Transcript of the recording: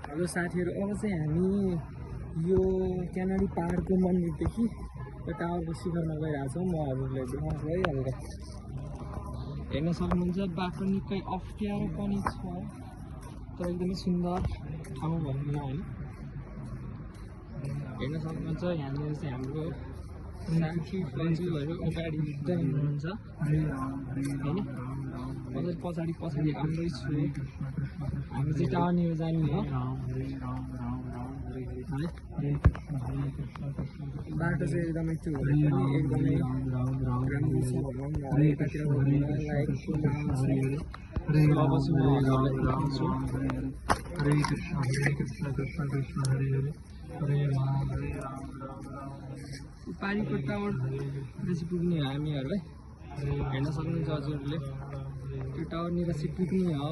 Hello साथीहरू, अब चाहिँ हामी यो क्यानाडी पहाडको मन्दिरदेखि यो टावरको शिखरमा गइरहेको छौँ। म हजुरलाई देखाउँछु है। हल्का हेर्न सक्नुहुन्छ, बाटो निकै अप्ठ्यारो पनि छ तर एकदमै सुन्दर ठाउँ भनौँ न होइन। हेर्न सक्नुहुन्छ यहाँनिर चाहिँ हाम्रो साथी हजुरहरू अगाडि एकदम हुनुहुन्छ होइन। हजुर पछाडि आउँदै छु। हामी चाहिँ टावरनिर जाने हो। बाटो चाहिँ एकदमै त्यो एकदमै राम्रो छ भनौँ न। यतातिर लाइक पानीको टावर बेसी पुग्ने हो हामीहरू है। हेर्न सक्नुहुन्छ हजुरहरूले, त्यो टावरनिर चाहिँ पुग्ने हो।